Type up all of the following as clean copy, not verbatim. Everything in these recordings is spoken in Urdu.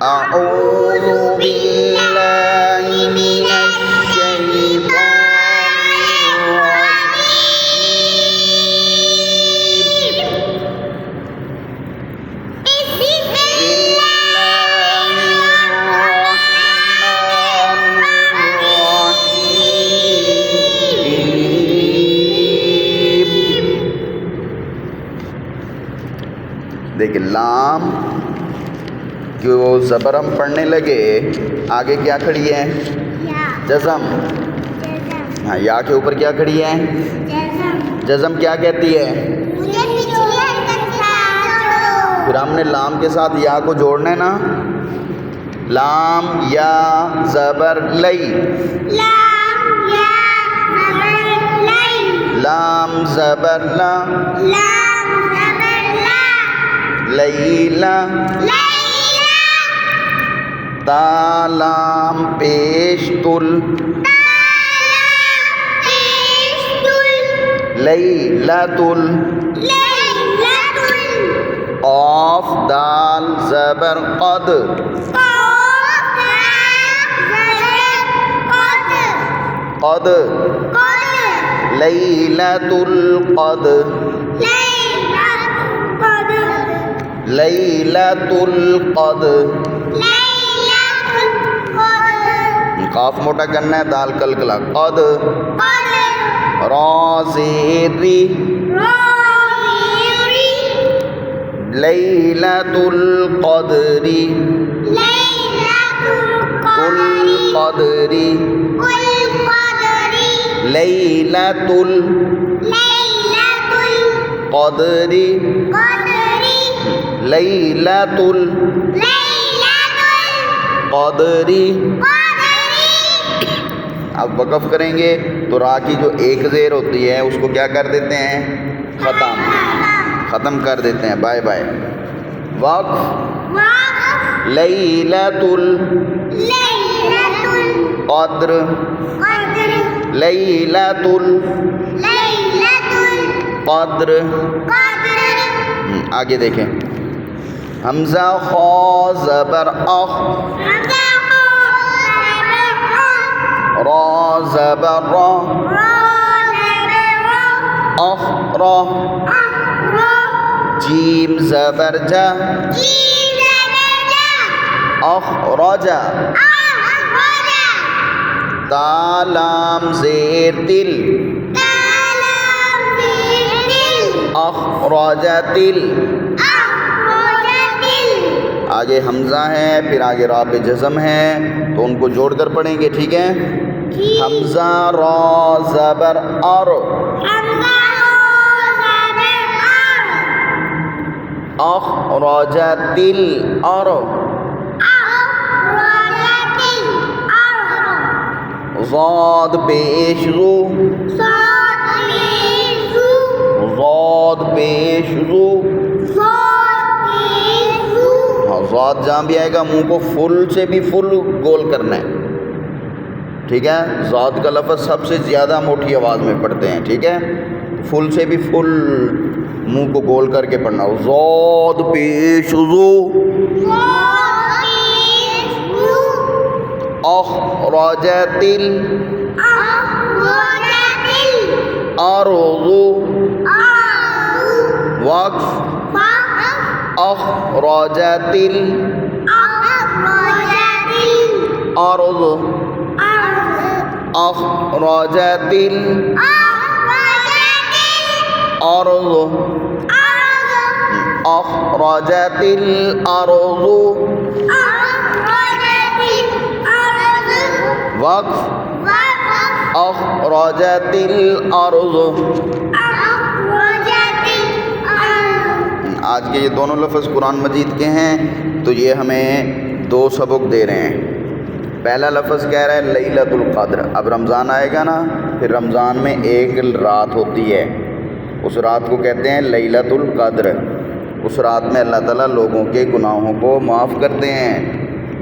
أعوذ بالله من الشيطان الرجيم بسم الله الرحمن الرحيم. دیکھیں لام جو زبر ہم پڑھنے لگے آگے کیا کھڑی ہے؟ جزم. ہاں یا کے اوپر کیا کھڑی ہے؟ جزم. کیا کہتی ہے؟ پھر ہم نے لام کے ساتھ یا کو جوڑنا ہے نا. لام یا زبر لئی. لام زبر لا. لیلا. تا لام پیش تل. لیلتل. قاف دال زبر قد. قد. لیلتل قد. لیلتل قد. قاف موٹا کرنا ہے, دال کلکلا. قد. را زیر ری. لیلۃ القدر. القدر. لیلۃ القدر. لیلۃ القدر. اب وقف کریں گے تو را کی جو ایک زیر ہوتی ہے اس کو کیا کر دیتے ہیں؟ ختم کر دیتے ہیں. Bye bye. وقف. لیلۃ القدر. لیلۃ القدر. آگے دیکھیں. حمزہ خا زبر اخ. را زبر را. اخ را. جیم زبر جا. اخرج. تا لام زیر تل. اخرجت. آگے حمزہ ہے, پھر آگے را پہ جزم ہے, تو ان کو جوڑ کر پڑھیں گے. ٹھیک ہے. حمزہ را زبر ار. اخرجت الار. ضاد پیش رو. ضاد پیش رو. ضاد جہاں بھی آئے گا منہ کو فل سے بھی فل گول کرنا ہے. ٹھیک ہے. ضاد کا لفظ سب سے زیادہ موٹی آواز میں پڑھتے ہیں. ٹھیک ہے. فل سے بھی فل منہ کو گول کر کے پڑھنا. ضاد پیش رو. اخرجت الارض. وقف. اخرجت الارض. اخرجت الارض. اخرجت الارض. وقف. اخرجت الارض. آج کے یہ دونوں لفظ قرآن مجید کے ہیں, تو یہ ہمیں دو سبق دے رہے ہیں. پہلا لفظ کہہ رہا ہے لیلۃ القدر. اب رمضان آئے گا نا, پھر رمضان میں ایک رات ہوتی ہے, اس رات کو کہتے ہیں لیلۃ القدر. اس رات میں اللہ تعالیٰ لوگوں کے گناہوں کو معاف کرتے ہیں.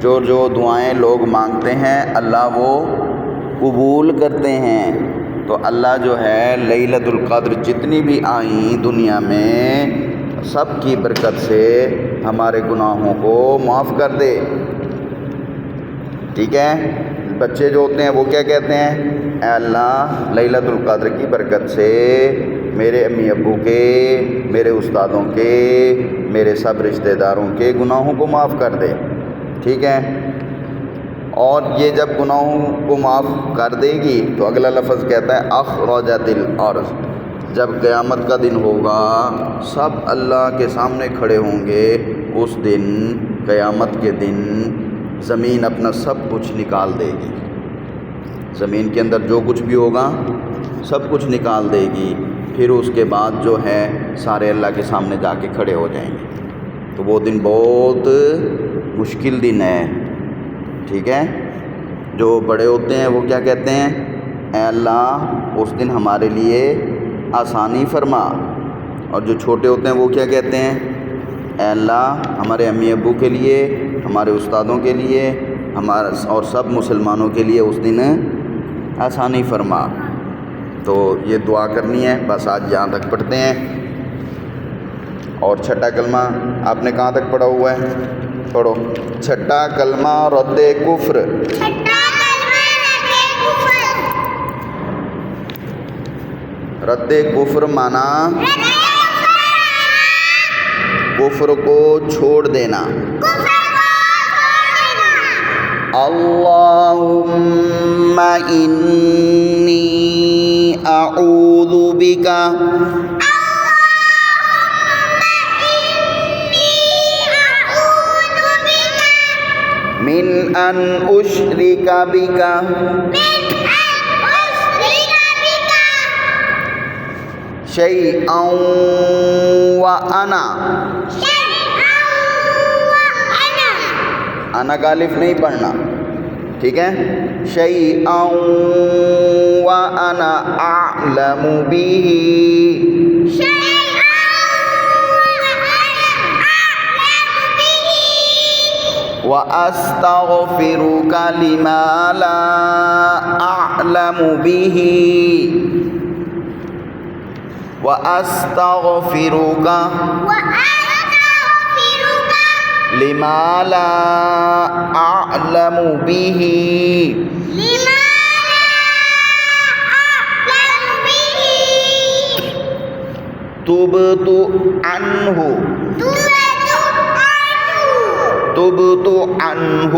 جو جو دعائیں لوگ مانگتے ہیں اللہ وہ قبول کرتے ہیں. تو اللہ جو ہے لیلۃ القدر جتنی بھی آئیں دنیا میں سب کی برکت سے ہمارے گناہوں کو معاف کر دے. ٹھیک ہے. بچے جو ہوتے ہیں وہ کیا کہتے ہیں؟ اے اللہ لیلۃ القدر کی برکت سے میرے امی ابو کے، میرے استادوں کے، میرے سب رشتہ داروں کے گناہوں کو معاف کر دے. ٹھیک ہے. اور یہ جب گناہوں کو معاف کر دے گی تو اگلا لفظ کہتا ہے اخرجت الارض. جب قیامت کا دن ہوگا سب اللہ کے سامنے کھڑے ہوں گے. اس دن قیامت کے دن زمین اپنا سب کچھ نکال دے گی. زمین کے اندر جو کچھ بھی ہوگا سب کچھ نکال دے گی. پھر اس کے بعد جو ہے سارے اللہ کے سامنے جا کے کھڑے ہو جائیں گے. تو وہ دن بہت مشکل دن ہے. ٹھیک ہے. جو بڑے ہوتے ہیں وہ کیا کہتے ہیں؟ اے اللہ اس دن ہمارے لیے آسانی فرما. اور جو چھوٹے ہوتے ہیں وہ کیا کہتے ہیں؟ اے اللہ ہمارے امی ابو کے لیے، ہمارے استادوں کے لیے، ہمارا اور سب مسلمانوں کے لیے اس دن آسانی فرما. تو یہ دعا کرنی ہے. بس آج یہاں تک پڑھتے ہیں. اور چھٹا کلمہ آپ نے کہاں تک پڑھا ہوا ہے؟ پڑھو. چھٹا کلمہ رد کفر. رد کفر معنی کفر کو چھوڑ دینا. اللہم انی اعوذ بک من ان اشرک بک شیئا وانا. انا کا الف نہیں پڑھنا. ٹھیک ہے. شیئا وانا اعلم به وَأَسْتَغْفِرُكَ لِمَا لَا أَعْلَمُ بِهِ وَأَسْتَغْفِرُكَ لِمَا لَا أَعْلَمُ بِهِ تُبْتُ عَنْهُ تُبْتُ عَنْهُ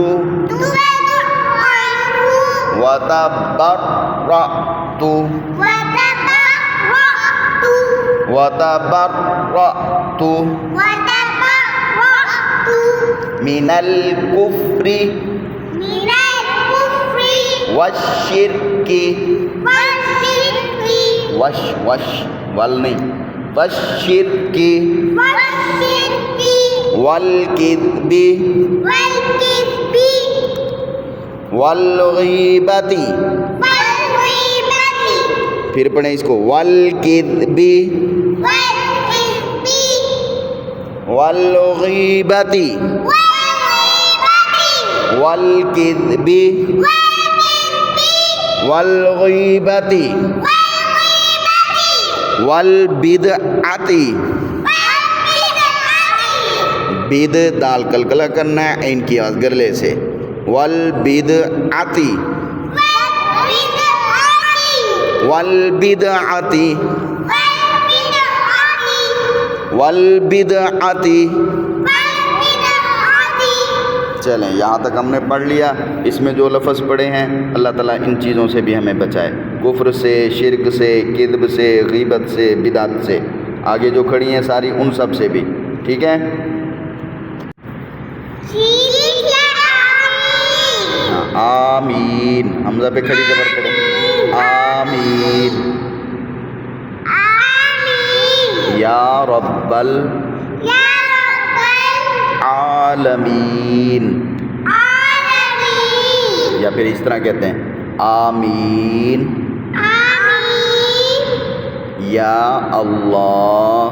وَتَبَرَّأْتُ مِنَ الْكُفْرِ وَالشِّرْكِ وَالشِّرْكِ والکذب والغیبت. پھر پڑھیں اس کو. والکذب والغیبت والکذب والغیبت والبدعت. بد دال کلکلا کرنا ہے. ان کی آواز گرلے سے. والبدعت والبدعت والبدعت. چلیں یہاں تک ہم نے پڑھ لیا. اس میں جو لفظ پڑھے ہیں اللہ تعالیٰ ان چیزوں سے بھی ہمیں بچائے. کفر سے، شرک سے، کذب سے، غیبت سے، بدعت سے. آگے جو کھڑی ہیں ساری ان سب سے بھی. ٹھیک ہے. آمین. حمزہ پہ کھڑی زبر پڑھو. آمین. یا رب العالمین. یا پھر اس طرح کہتے ہیں آمین. یا اللہ.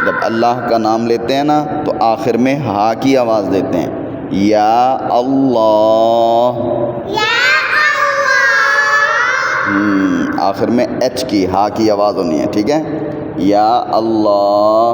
جب اللہ کا نام لیتے ہیں نا تو آخر میں ہا کی آواز دیتے ہیں. یا اللہ. آخر میں ایچ کی، ہا کی آواز ہونی ہے. ٹھیک ہے. یا اللہ.